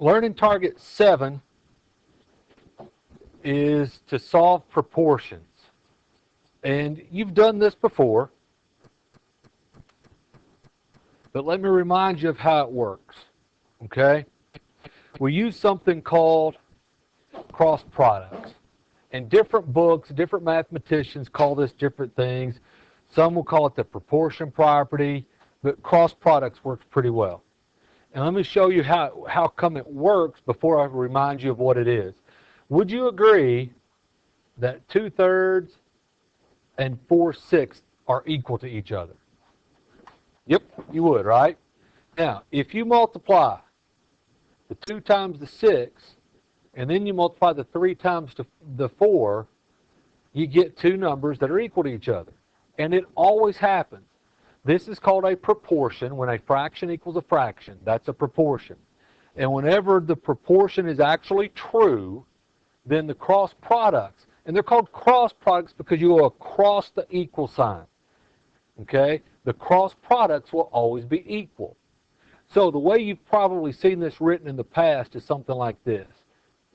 Learning target 7 is to solve proportions. And you've done this before, but let me remind you of how it works, okay? We use something called cross products. And different books, different mathematicians call this different things. Some will call it the proportion property, but cross products works pretty well. And let me show you how come it works before I remind you of what it is. Would you agree that 2/3 and 4/6 are equal to each other? Yep, you would, right? Now, if you multiply the 2 times the 6, and then you multiply the 3 times the 4, you get two numbers that are equal to each other. And it always happens. This is called a proportion. When a fraction equals a fraction, that's a proportion. And whenever the proportion is actually true, then the cross products, and they're called cross products because you go across the equal sign. Okay? The cross products will always be equal. So the way you've probably seen this written in the past is something like this.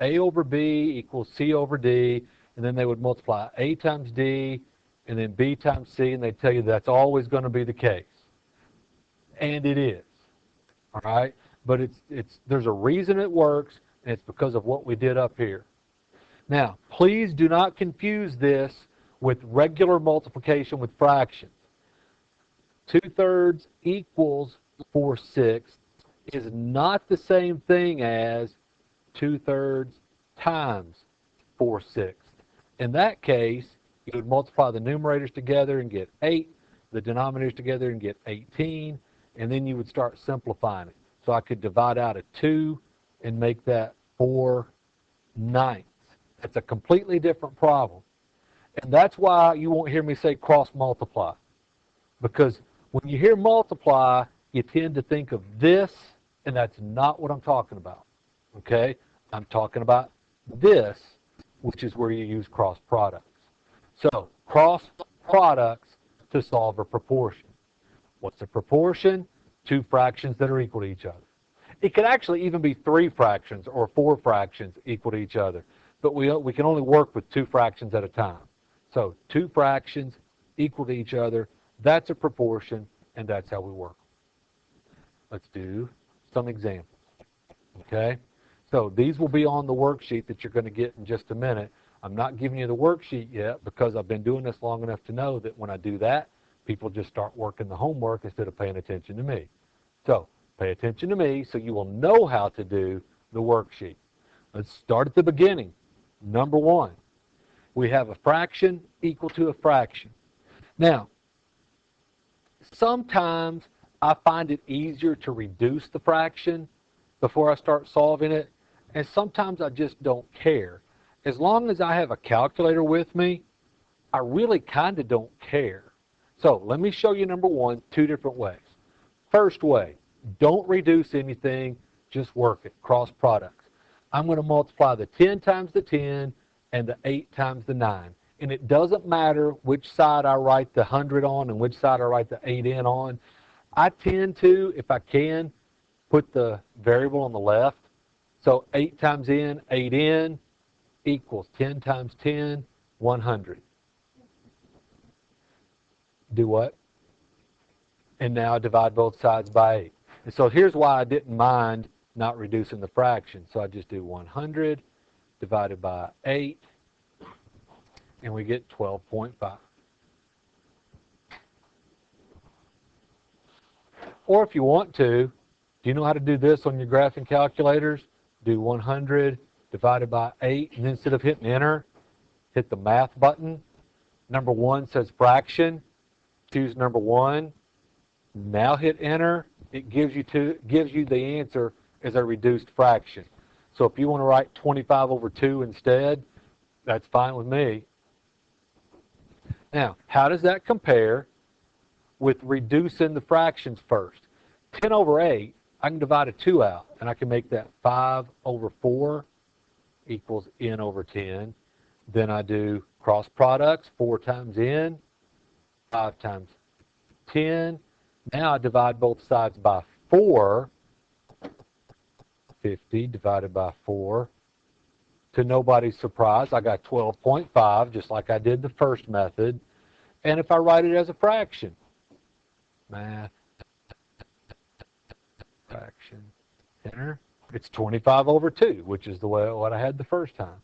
A over B equals C over D, and then they would multiply A times D, and then B times C, and they tell you that's always going to be the case. And it is. All right? But there's a reason it works, and it's because of what we did up here. Now, please do not confuse this with regular multiplication with fractions. 2/3 equals 4/6 is not the same thing as 2/3 times 4/6. In that case, you would multiply the numerators together and get 8, the denominators together and get 18, and then you would start simplifying it. So I could divide out a 2 and make that 4/9. That's a completely different problem. And that's why you won't hear me say cross multiply. Because when you hear multiply, you tend to think of this, and that's not what I'm talking about. Okay? I'm talking about this, which is where you use cross products. So, cross products to solve a proportion. What's a proportion? Two fractions that are equal to each other. It could actually even be 3 fractions or 4 fractions equal to each other, but we can only work with 2 fractions at a time. So 2 fractions equal to each other, that's a proportion, and that's how we work. Let's do some examples. Okay? So these will be on the worksheet that you're going to get in just a minute. I'm not giving you the worksheet yet because I've been doing this long enough to know that when I do that, people just start working the homework instead of paying attention to me. So pay attention to me so you will know how to do the worksheet. Let's start at the beginning. Number 1, we have a fraction equal to a fraction. Now, sometimes I find it easier to reduce the fraction before I start solving it, and sometimes I just don't care. As long as I have a calculator with me, I really kind of don't care. So let me show you, number 1, 2 different ways. First way, don't reduce anything, just work it, cross products. I'm going to multiply the 10 times the 10 and the 8 times the 9. And it doesn't matter which side I write the 100 on and which side I write the 8 in on. I tend to, if I can, put the variable on the left. So 8 times n, 8 in, equals 10 times 10, 100. Do what? And now I divide both sides by 8. And so here's why I didn't mind not reducing the fraction. So I just do 100 divided by 8, and we get 12.5. Or if you want to, do you know how to do this on your graphing calculators? Do 100 divided by 8, and then instead of hitting enter, hit the math button. Number 1 says fraction. Choose number 1. Now hit enter. It gives you the answer as a reduced fraction. So if you want to write 25 over 2 instead, that's fine with me. Now, how does that compare with reducing the fractions first? 10 over 8, I can divide a 2 out, and I can make that 5 over 4 equals n over 10. Then I do cross products, 4 times n, 5 times 10. Now I divide both sides by 4. 50 divided by 4. To nobody's surprise, I got 12.5, just like I did the first method. And if I write it as a fraction, math, fraction, enter, it's 25 over 2, which is the way what I had the first time.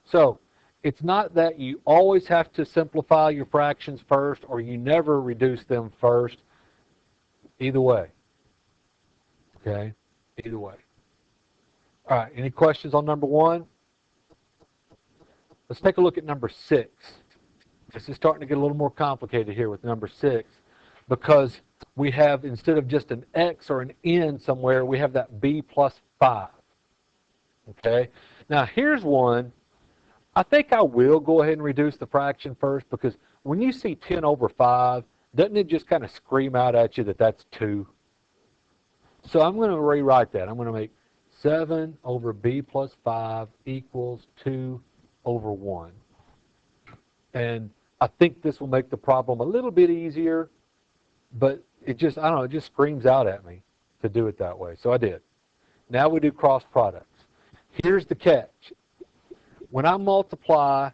So it's not that you always have to simplify your fractions first or you never reduce them first. Either way. Okay? Either way. All right, any questions on number 1? Let's take a look at number 6. This is starting to get a little more complicated here with number 6 because we have, instead of just an x or an n somewhere, we have that b plus 5. Okay? Now here's one. I think I will go ahead and reduce the fraction first because when you see 10 over 5, doesn't it just kind of scream out at you that that's 2? So I'm going to rewrite that. I'm going to make 7 over b plus 5 equals 2 over 1. And I think this will make the problem a little bit easier, but it just, I don't know, it just screams out at me to do it that way. So I did. Now we do cross products. Here's the catch. When I multiply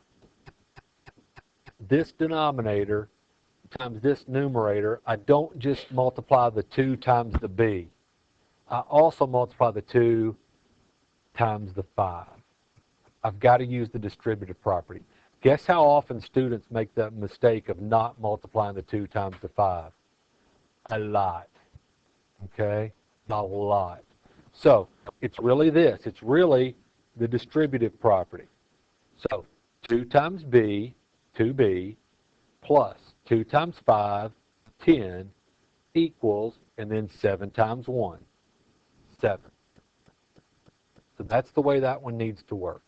this denominator times this numerator, I don't just multiply the 2 times the b. I also multiply the 2 times the 5. I've got to use the distributive property. Guess how often students make the mistake of not multiplying the 2 times the 5? A lot. Okay? A lot. So it's really this. It's really the distributive property. So 2 times b, 2b, plus 2 times 5, 10, equals, and then 7 times 1, 7. So that's the way that one needs to work.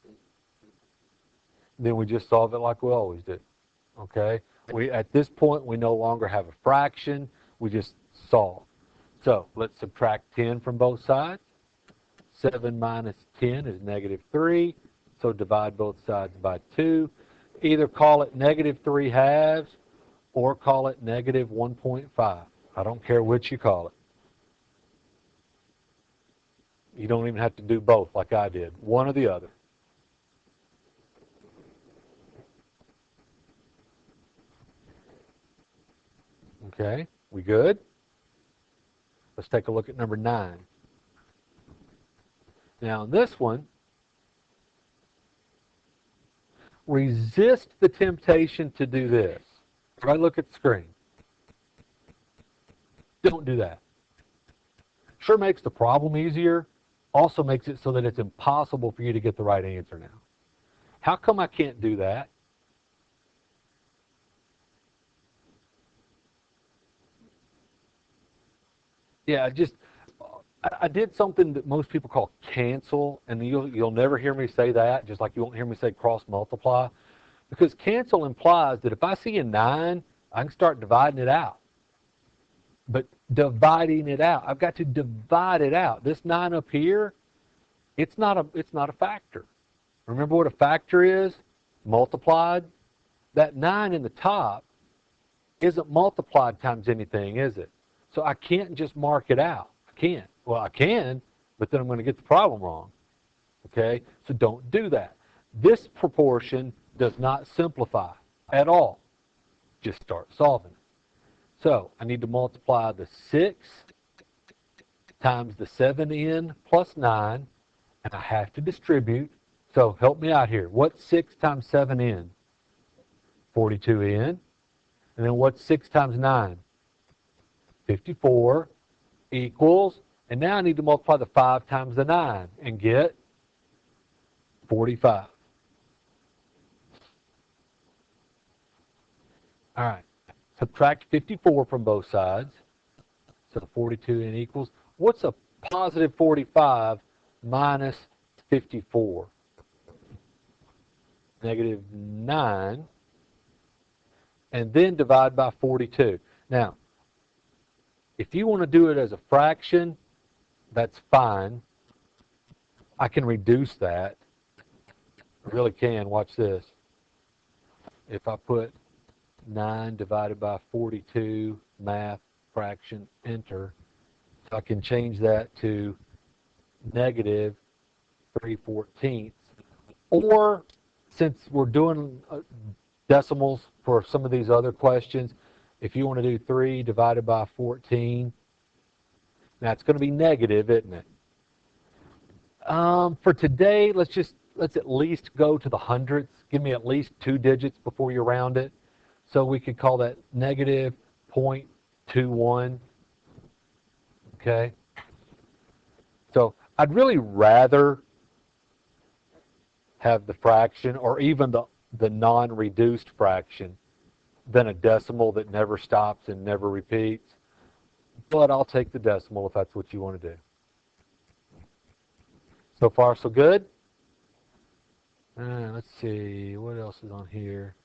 Then we just solve it like we always do. Okay? At this point, we no longer have a fraction. We just solve. So let's subtract 10 from both sides. 7 minus 10 is negative 3. So divide both sides by 2. Either call it negative 3 halves or call it negative 1.5. I don't care which you call it. You don't even have to do both like I did. One or the other. Okay, we good? Let's take a look at number 9. Now, in this one, resist the temptation to do this. Right, look at the screen. Don't do that. Sure makes the problem easier, also makes it so that it's impossible for you to get the right answer now. How come I can't do that? Yeah, I did something that most people call cancel, and you'll never hear me say that, just like you won't hear me say cross multiply, because cancel implies that if I see a 9, I can start dividing it out. But dividing it out, I've got to divide it out. This 9 up here, it's not a factor. Remember what a factor is? Multiplied. That 9 in the top isn't multiplied times anything, is it? So I can't just mark it out. I can't. Well, I can, but then I'm going to get the problem wrong. Okay? So don't do that. This proportion does not simplify at all. Just start solving it. So I need to multiply the 6 times the 7n plus 9, and I have to distribute. So help me out here. What's 6 times 7n? 42n. And then what's 6 times 9? 54 equals, and now I need to multiply the 5 times the 9 and get 45. All right. Subtract 54 from both sides. So 42n equals, what's a positive 45 minus 54? Negative 9. And then divide by 42. Now, if you want to do it as a fraction, that's fine. I can reduce that. I really can. Watch this. If I put 9 divided by 42, math, fraction, enter, so I can change that to negative 3/14. Or, since we're doing decimals for some of these other questions, if you want to do 3 divided by 14, now it's going to be negative, isn't it? For today, let's at least go to the hundredths. Give me at least 2 digits before you round it. So we could call that negative 0.21. Okay? So I'd really rather have the fraction or even the non-reduced fraction than a decimal that never stops and never repeats. But I'll take the decimal if that's what you want to do. So far, so good? Let's see, what else is on here?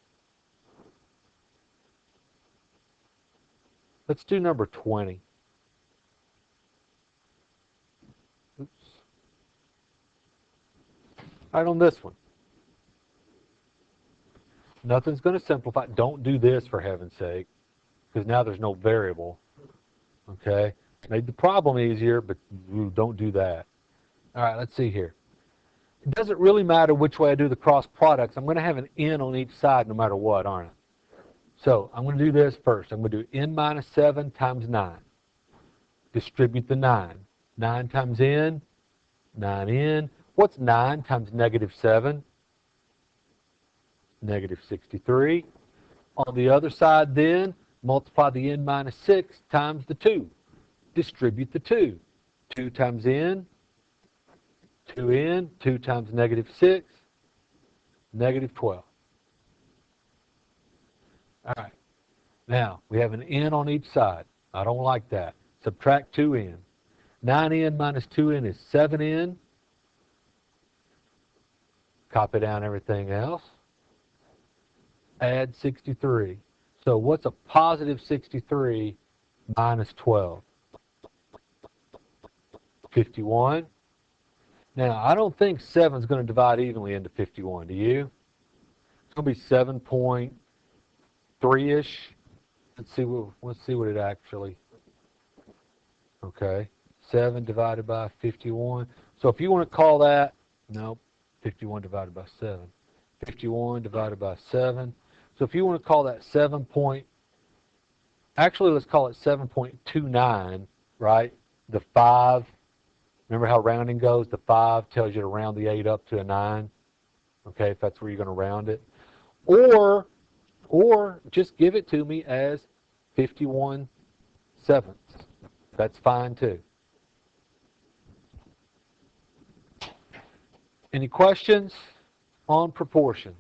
Let's do number 20. Oops. All right, on this one. Nothing's going to simplify. Don't do this, for heaven's sake, because now there's no variable. Okay? Made the problem easier, but don't do that. All right, let's see here. It doesn't really matter which way I do the cross products. I'm going to have an n on each side no matter what, aren't I? So I'm going to do this first. I'm going to do n minus 7 times 9. Distribute the 9. 9 times n, 9n. What's 9 times negative 7? Negative 63. On the other side then, multiply the n minus 6 times the 2. Distribute the 2. 2 times n, 2n, 2 times negative 6, negative 12. All right. Now, we have an n on each side. I don't like that. Subtract 2n. 9n minus 2n is 7n. Copy down everything else. Add 63. So what's a positive 63 minus 12? 51. Now, I don't think 7 is going to divide evenly into 51. Do you? It's going to be 7.3-ish. Let's see what it actually. Okay. 7 divided by 51. So if you want to call that, nope, 51 divided by 7. 51 divided by 7. So if you want to call that actually let's call it 7.29, right? The 5, remember how rounding goes? The 5 tells you to round the 8 up to a 9, okay, if that's where you're going to round it. Or just give it to me as 51 sevenths. That's fine too. Any questions on proportions?